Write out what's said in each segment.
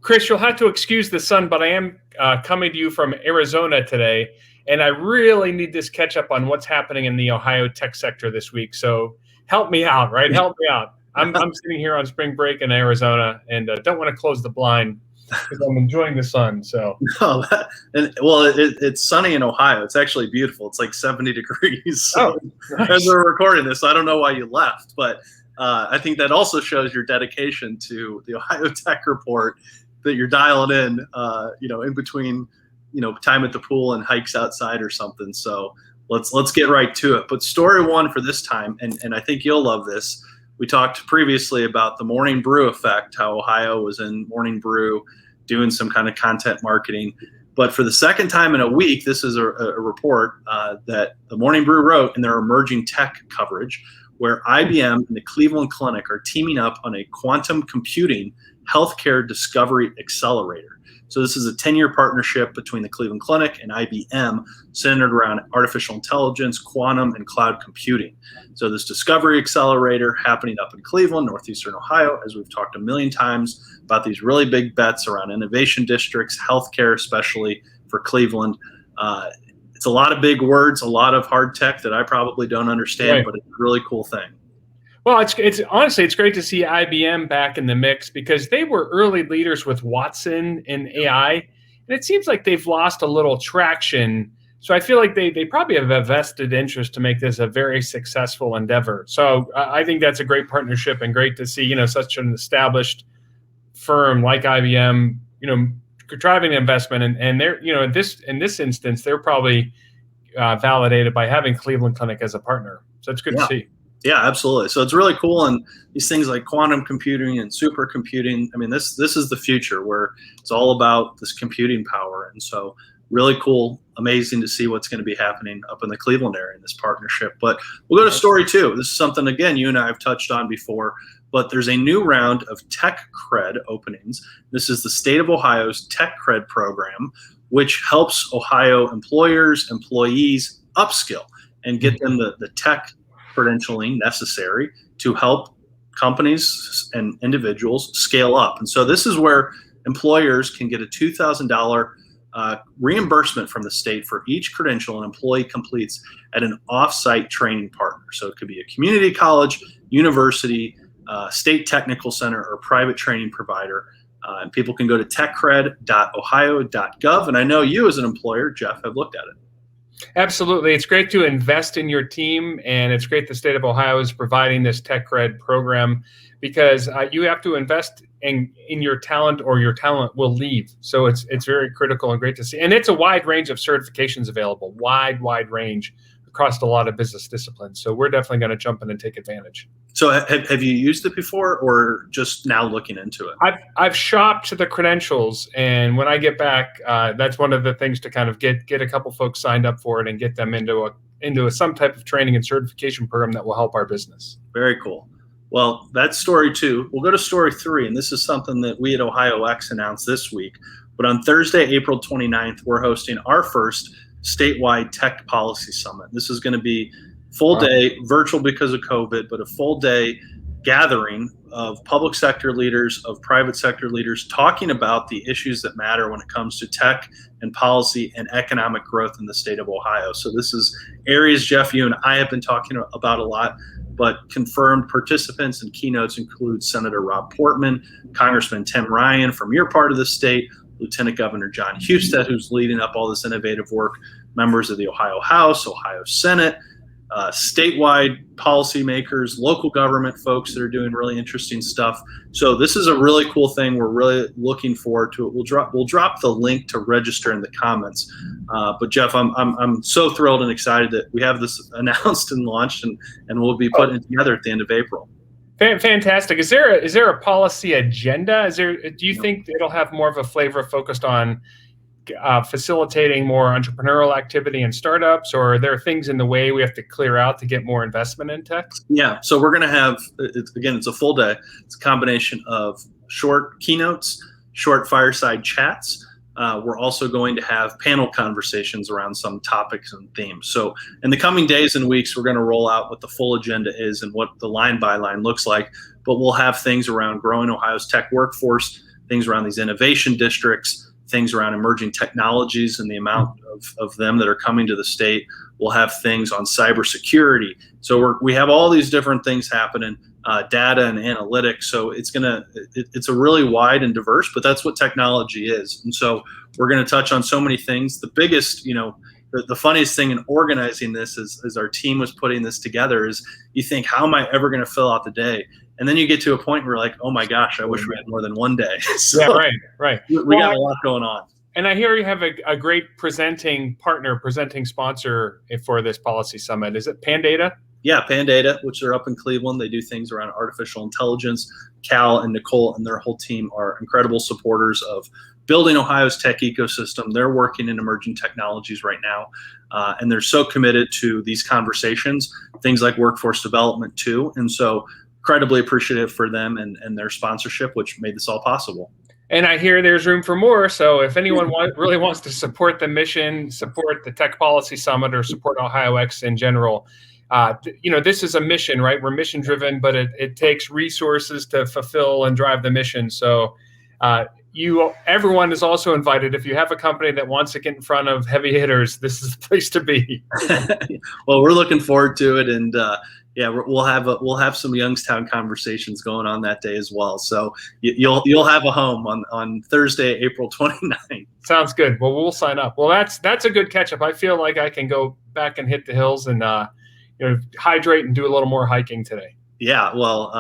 Chris, you'll have to excuse the sun, but I am coming to you from Arizona today, and I really need this catch up on what's happening in the Ohio tech sector this week. So help me out, right? Help me out. I'm sitting here on spring break in Arizona, and don't want to close the blind because I'm enjoying the sun. So, it's sunny in Ohio. It's actually beautiful. It's like 70 degrees. So nice. As we're recording this, I don't know why you left, but I think that also shows your dedication to the Ohio Tech Report, that you're dialing in, in between, time at the pool and hikes outside or something. So let's get right to it. But story one for this time, and I think you'll love this. We talked previously about the Morning Brew effect, how Ohio was in Morning Brew doing some kind of content marketing. But for the second time in a week, this is a report that the Morning Brew wrote in their emerging tech coverage, where IBM and the Cleveland Clinic are teaming up on a quantum computing healthcare discovery accelerator. So this is a 10-year partnership between the Cleveland Clinic and IBM centered around artificial intelligence, quantum, and cloud computing. So this discovery accelerator happening up in Cleveland, northeastern Ohio, as we've talked a million times about these really big bets around innovation districts, healthcare, especially for Cleveland. It's a lot of big words, a lot of hard tech that I probably don't understand, but it's a really cool thing. Well, it's honestly, it's great to see IBM back in the mix because they were early leaders with Watson and AI, and it seems like they've lost a little traction. So I feel like they probably have a vested interest to make this a very successful endeavor. So I think that's a great partnership and great to see, such an established firm like IBM, driving investment. And they're, in this instance, they're probably validated by having Cleveland Clinic as a partner. So it's good to see. Yeah, absolutely. So it's really cool. And these things like quantum computing and supercomputing, I mean, this is the future where it's all about this computing power. And so really cool, amazing to see what's going to be happening up in the Cleveland area in this partnership. But we'll go to story two. This is something, again, you and I have touched on before, but there's a new round of TechCred openings. This is the state of Ohio's TechCred program, which helps Ohio employers, employees upskill and get them the tech credentialing necessary to help companies and individuals scale up. And so this is where employers can get a $2,000 reimbursement from the state for each credential an employee completes at an off-site training partner. So it could be a community college, university, state technical center, or private training provider. And people can go to techcred.ohio.gov. And I know you as an employer, Jeff, have looked at it. Absolutely. It's great to invest in your team, and it's great the state of Ohio is providing this TechCred program because you have to invest in your talent or your talent will leave. So it's very critical and great to see. And it's a wide range of certifications available, wide range across a lot of business disciplines. So we're definitely going to jump in and take advantage. So have you used it before or just now looking into it? I've shopped the credentials, and when I get back, that's one of the things to kind of get a couple folks signed up for it and get them into some type of training and certification program that will help our business. Very cool. Well, that's story two. We'll go to story three, and this is something that we at OhioX announced this week. But on Thursday, April 29th, we're hosting our first statewide tech policy summit. This is going to be full day, virtual because of COVID, but a full day gathering of public sector leaders, of private sector leaders, talking about the issues that matter when it comes to tech and policy and economic growth in the state of Ohio. So this is areas, Jeff, you and I have been talking about a lot, but confirmed participants and keynotes include Senator Rob Portman, Congressman Tim Ryan from your part of the state, Lieutenant Governor John Husted, who's leading up all this innovative work, members of the Ohio House, Ohio Senate, statewide policymakers, local government folks that are doing really interesting stuff. So this is a really cool thing. We're really looking forward to it. We'll drop the link to register in the comments. But Jeff, I'm so thrilled and excited that we have this announced and launched, and we'll be putting it together at the end of April. Fantastic. Is there a policy agenda? Do you think it'll have more of a flavor focused on facilitating more entrepreneurial activity and startups, or are there things in the way we have to clear out to get more investment in tech? Yeah, so we're going to have, it's a full day. It's a combination of short keynotes, short fireside chats. We're also going to have panel conversations around some topics and themes. So in the coming days and weeks, we're going to roll out what the full agenda is and what the line by line looks like, but we'll have things around growing Ohio's tech workforce, things around these innovation districts, things around emerging technologies and the amount of them that are coming to the state. We'll have things on cybersecurity. So we have all these different things happening, data and analytics. So it's a really wide and diverse, but that's what technology is. And so we're going to touch on so many things. The biggest, the funniest thing in organizing this is our team was putting this together is you think, how am I ever going to fill out the day? And then you get to a point where you're like, oh my gosh, I wish we had more than one day. So yeah, right. We got a lot going on. And I hear you have a great presenting sponsor for this policy summit. Is it Pandata? Yeah, Pandata, which are up in Cleveland. They do things around artificial intelligence. Cal and Nicole and their whole team are incredible supporters of building Ohio's tech ecosystem. They're working in emerging technologies right now, and they're so committed to these conversations, things like workforce development too. And so incredibly appreciative for them and their sponsorship, which made this all possible. And I hear there's room for more. So if anyone really wants to support the mission, support the Tech Policy Summit, or support OhioX in general, this is a mission, right? We're mission driven, but it takes resources to fulfill and drive the mission. So everyone is also invited. If you have a company that wants to get in front of heavy hitters, this is the place to be. Well, we're looking forward to it, and we'll have some Youngstown conversations going on that day as well. So you'll have a home on Thursday, April 29th. Sounds good. Well, we'll sign up. Well, that's a good catch up. I feel like I can go back and hit the hills and hydrate and do a little more hiking today. Yeah, well,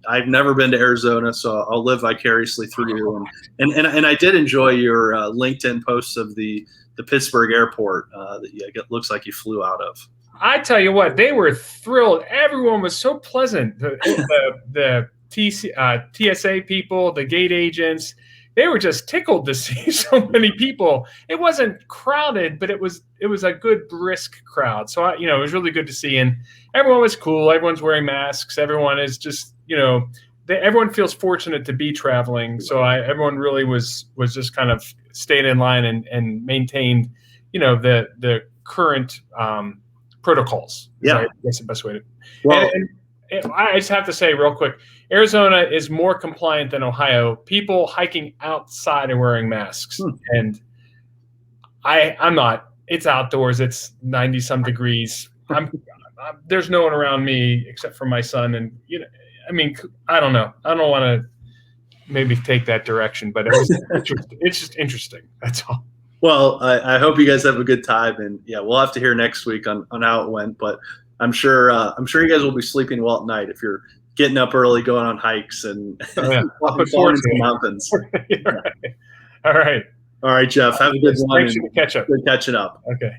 I've never been to Arizona, so I'll live vicariously through you. And I did enjoy your LinkedIn posts of the Pittsburgh airport that it looks like you flew out of. I tell you what, they were thrilled. Everyone was so pleasant. The TSA people, the gate agents, they were just tickled to see so many people. It wasn't crowded, but it was a good brisk crowd. So it was really good to see, and everyone was cool. Everyone's wearing masks. Everyone is just everyone feels fortunate to be traveling. So everyone really was just kind of stayed in line and maintained the current protocols. Yeah, right? That's the best way to. Well, and I just have to say real quick, Arizona is more compliant than Ohio. People hiking outside are wearing masks, and I'm not. It's outdoors. It's 90 some degrees. There's no one around me except for my son, and I don't know. I don't want to maybe take that direction, but it's just interesting. That's all. Well, I hope you guys have a good time, and we'll have to hear next week on how it went. But I'm sure you guys will be sleeping well at night if you're getting up early, going on hikes, and falling into the mountains. All right, Jeff. Have a good one. Thanks for the catch up. Good catching up. Okay.